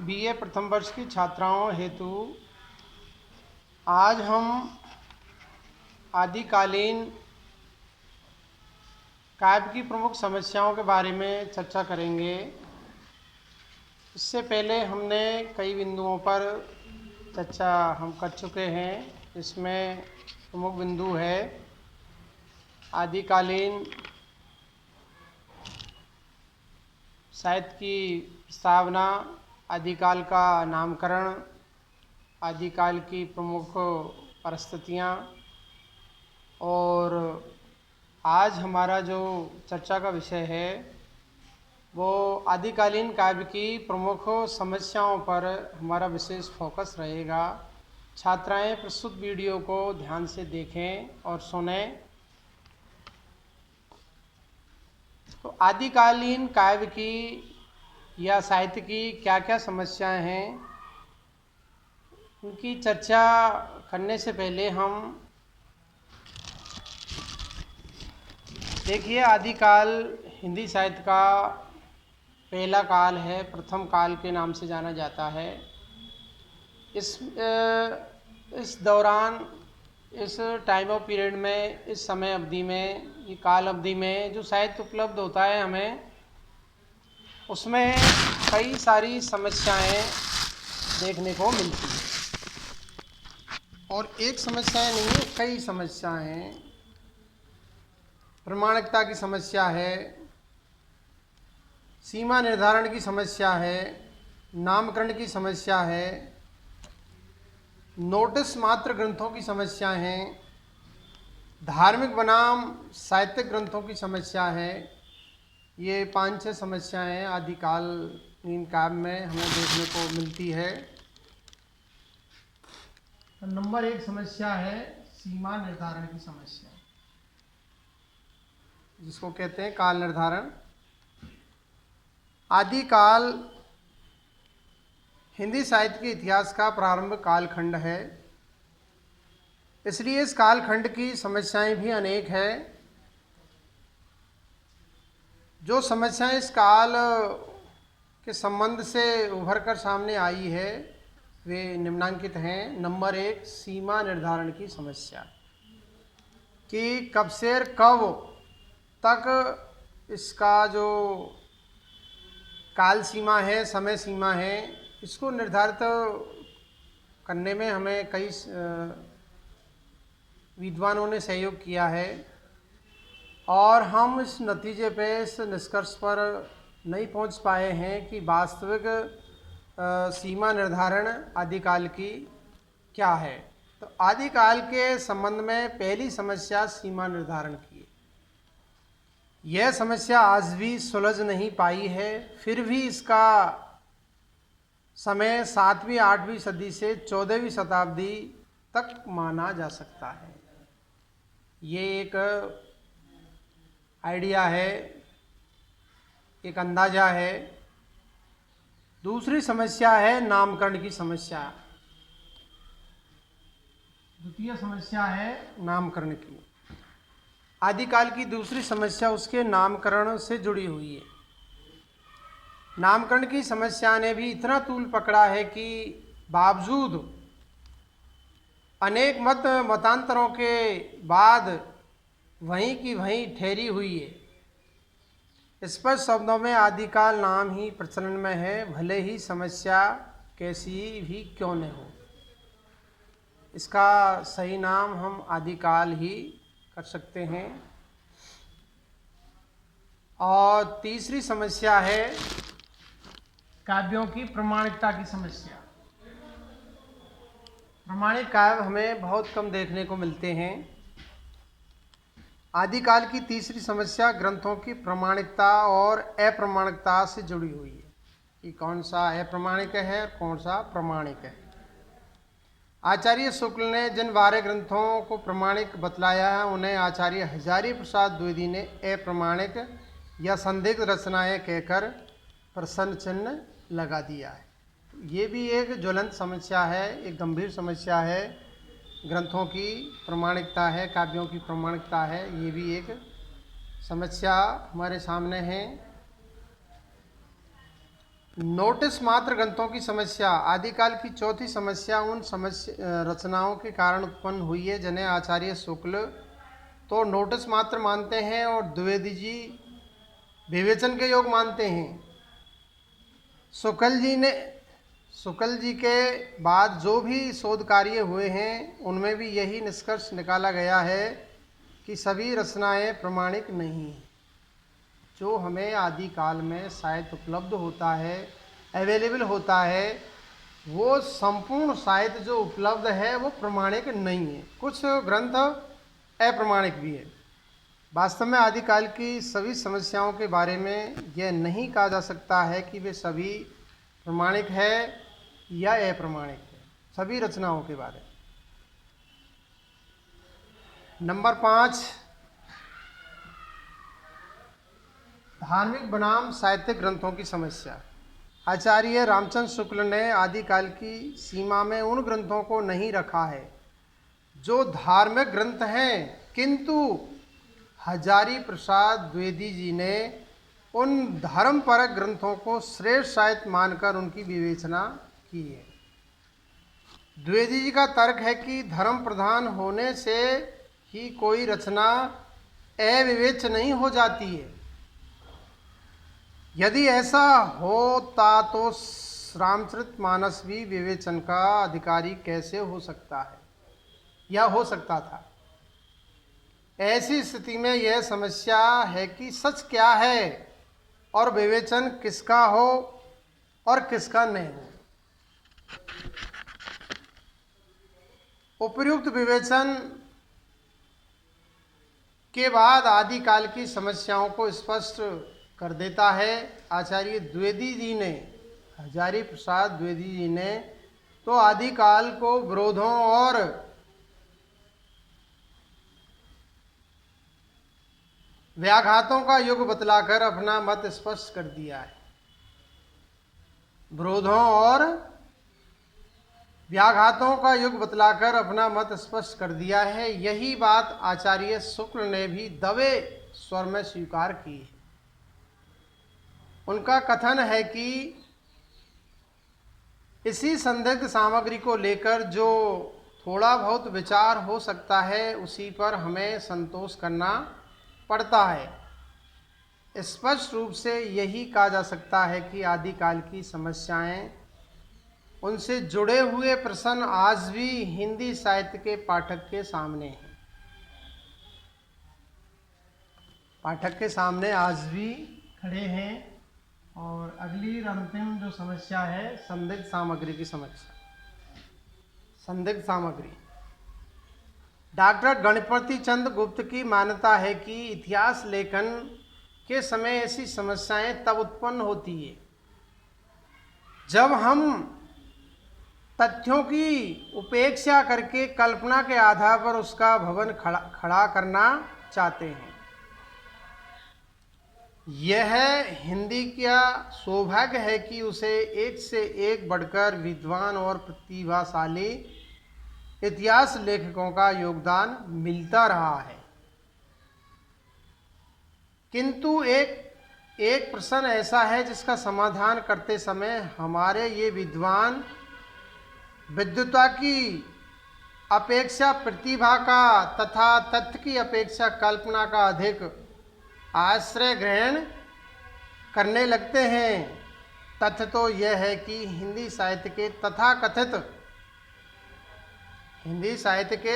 BA प्रथम वर्ष की छात्राओं हेतु आज हम आदिकालीन काव्य की प्रमुख समस्याओं के बारे में चर्चा करेंगे। इससे पहले हमने कई बिंदुओं पर चर्चा हम कर चुके हैं। इसमें प्रमुख बिंदु है आदिकालीन साहित्य की प्रस्तावना, आदिकाल का नामकरण, आदिकाल की प्रमुख परिस्थितियाँ, और आज हमारा जो चर्चा का विषय है वो आदिकालीन काव्य की प्रमुख समस्याओं पर हमारा विशेष फोकस रहेगा। छात्राएं प्रस्तुत वीडियो को ध्यान से देखें और सुनें। तो आदिकालीन काव्य की या साहित्य की क्या क्या समस्याएं हैं, उनकी चर्चा करने से पहले हम देखिए, आदिकाल हिंदी साहित्य का पहला काल है, प्रथम काल के नाम से जाना जाता है। इस दौरान, इस टाइम ऑफ पीरियड में, इस समय अवधि में, ये काल अवधि में जो साहित्य उपलब्ध होता है हमें, उसमें कई सारी समस्याएं देखने को मिलती हैं। और एक समस्याएं नहीं है, कई समस्याएं हैं। प्रमाणिकता की समस्या है, सीमा निर्धारण की समस्या है, नामकरण की समस्या है, नोटिस मात्र ग्रंथों की समस्या हैं, धार्मिक बनाम साहित्यिक ग्रंथों की समस्या है। ये 5-6 समस्याएं आदिकालीन काव्य में हमें देखने को मिलती है। नंबर 1 समस्या है सीमा निर्धारण की समस्या, जिसको कहते हैं काल निर्धारण। आदिकाल हिंदी साहित्य के इतिहास का प्रारंभ कालखंड है, इसलिए इस कालखंड की समस्याएं भी अनेक है। जो समस्याएं इस काल के संबंध से उभर कर सामने आई है वे निम्नांकित हैं। नंबर 1, सीमा निर्धारण की समस्या, कि कब से कब तक इसका जो काल सीमा है, समय सीमा है, इसको निर्धारित करने में हमें कई विद्वानों ने सहयोग किया है, और हम इस नतीजे पे, इस निष्कर्ष पर नहीं पहुंच पाए हैं कि वास्तविक सीमा निर्धारण आदिकाल की क्या है। तो आदिकाल के संबंध में पहली समस्या सीमा निर्धारण की है। यह समस्या आज भी सुलझ नहीं पाई है, फिर भी इसका समय 7वीं 8वीं सदी से 14वीं शताब्दी तक माना जा सकता है। ये एक आइडिया है, एक अंदाजा है। दूसरी समस्या है नामकरण की समस्या। द्वितीय समस्या है नामकरण की। आदिकाल की दूसरी समस्या उसके नामकरण से जुड़ी हुई है। नामकरण की समस्या ने भी इतना तूल पकड़ा है कि बावजूद अनेक मतांतरों के बाद वहीं की वहीं ठहरी हुई है। स्पष्ट शब्दों में आदिकाल नाम ही प्रचलन में है, भले ही समस्या कैसी भी क्यों न हो। इसका सही नाम हम आदिकाल ही कर सकते हैं। और तीसरी समस्या है काव्यों की प्रमाणिकता की समस्या। प्रमाणिक काव्य हमें बहुत कम देखने को मिलते हैं। आदिकाल की तीसरी समस्या ग्रंथों की प्रमाणिकता और अप्रमाणिकता से जुड़ी हुई है, कि कौन सा अप्रमाणिक है और कौन सा प्रमाणिक है। आचार्य शुक्ल ने जिन 12 ग्रंथों को प्रमाणिक बतलाया है, उन्हें आचार्य हजारी प्रसाद द्विवेदी ने अप्रमाणिक या संदिग्ध रचनाएं कहकर प्रश्न चिन्ह लगा दिया है। ये भी एक ज्वलंत समस्या है, एक गंभीर समस्या है। ग्रंथों की प्रमाणिकता है, काव्यों की प्रमाणिकता है, ये भी एक समस्या हमारे सामने है। नोटिस मात्र ग्रंथों की समस्या। आदिकाल की चौथी समस्या उन रचनाओं के कारण उत्पन्न हुई है जिन्हें आचार्य शुक्ल तो नोटिस मात्र मानते हैं और द्विवेदी जी विवेचन के योग मानते हैं। शुक्ल जी के बाद जो भी शोध कार्य हुए हैं उनमें भी यही निष्कर्ष निकाला गया है कि सभी रचनाएं प्रमाणिक नहीं हैं। जो हमें आदिकाल में साहित्य उपलब्ध होता है, अवेलेबल होता है, वो संपूर्ण साहित्य जो उपलब्ध है वो प्रमाणिक नहीं है। कुछ ग्रंथ अप्रमाणिक भी है। वास्तव में आदिकाल की सभी समस्याओं के बारे में यह नहीं कहा जा सकता है कि वे सभी प्रमाणिक है या अप्रमाणिक है, सभी रचनाओं के बारे में। नंबर 5, धार्मिक बनाम साहित्यिक ग्रंथों की समस्या। आचार्य रामचंद्र शुक्ल ने आदिकाल की सीमा में उन ग्रंथों को नहीं रखा है जो धार्मिक ग्रंथ हैं, किंतु हजारी प्रसाद द्विवेदी जी ने उन धर्मपरक ग्रंथों को श्रेष्ठ साहित्य मानकर उनकी विवेचना की है। द्विवेदी जी का तर्क है कि धर्म प्रधान होने से ही कोई रचना अविवेच्य नहीं हो जाती है। यदि ऐसा होता तो रामचरितमानस भी विवेचन का अधिकारी कैसे हो सकता है या हो सकता था। ऐसी स्थिति में यह समस्या है कि सच क्या है और विवेचन किसका हो और किसका नहीं हो। उपर्युक्त विवेचन के बाद आदिकाल की समस्याओं को स्पष्ट कर देता है। आचार्य द्विवेदी जी ने, हजारी प्रसाद द्विवेदी जी ने तो आदिकाल को विरोधों और व्याघातों का युग बतलाकर अपना मत स्पष्ट कर दिया है। विरोधों और व्याघातों का युग बतलाकर अपना मत स्पष्ट कर दिया है। यही बात आचार्य शुक्ल ने भी दबे स्वर में स्वीकार की है। उनका कथन है कि इसी संदिग्ध सामग्री को लेकर जो थोड़ा बहुत विचार हो सकता है उसी पर हमें संतोष करना पड़ता है। स्पष्ट रूप से यही कहा जा सकता है कि आदिकाल की समस्याएं, उनसे जुड़े हुए प्रश्न आज भी हिंदी साहित्य के पाठक के सामने हैं। पाठक के सामने आज भी खड़े हैं। और अगली अंतिम जो समस्या है, संदिग्ध सामग्री की समस्या। संदिग्ध सामग्री। डॉक्टर गणपति चंद्र गुप्त की मान्यता है कि इतिहास लेखन के समय ऐसी समस्याएं तब उत्पन्न होती है जब हम तथ्यों की उपेक्षा करके कल्पना के आधार पर उसका भवन खड़ा करना चाहते हैं। यह हिंदी का सौभाग्य है कि उसे एक से एक बढ़कर विद्वान और प्रतिभाशाली इतिहास लेखकों का योगदान मिलता रहा है। किंतु एक प्रश्न ऐसा है जिसका समाधान करते समय हमारे ये विद्वान विद्वता की अपेक्षा प्रतिभा का तथा तथ्य की अपेक्षा कल्पना का अधिक आश्रय ग्रहण करने लगते हैं। तथ्य तो यह है कि हिंदी साहित्य के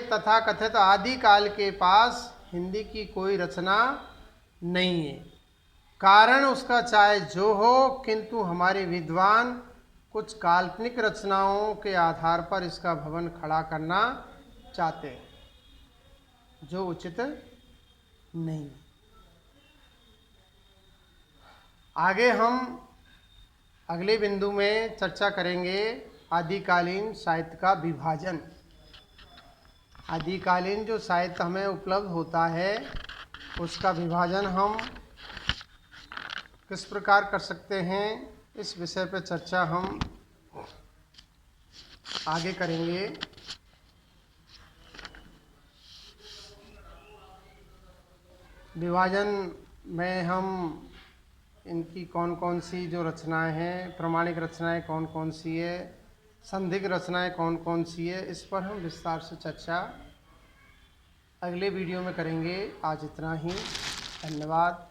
तथाकथित आदिकाल के पास हिंदी की कोई रचना नहीं है। कारण उसका चाहे जो हो, किंतु हमारे विद्वान कुछ काल्पनिक रचनाओं के आधार पर इसका भवन खड़ा करना चाहते हैं, जो उचित नहीं। आगे हम अगले बिंदु में चर्चा करेंगे आदिकालीन साहित्य का विभाजन। आदिकालीन जो साहित्य हमें उपलब्ध होता है उसका विभाजन हम किस प्रकार कर सकते हैं, इस विषय पर चर्चा हम आगे करेंगे। विभाजन में हम इनकी कौन कौन सी जो रचनाएं हैं, प्रमाणिक रचनाएं कौन कौन सी है, संदिग्ध रचनाएं कौन कौन सी है, इस पर हम विस्तार से चर्चा अगले वीडियो में करेंगे। आज इतना ही, धन्यवाद।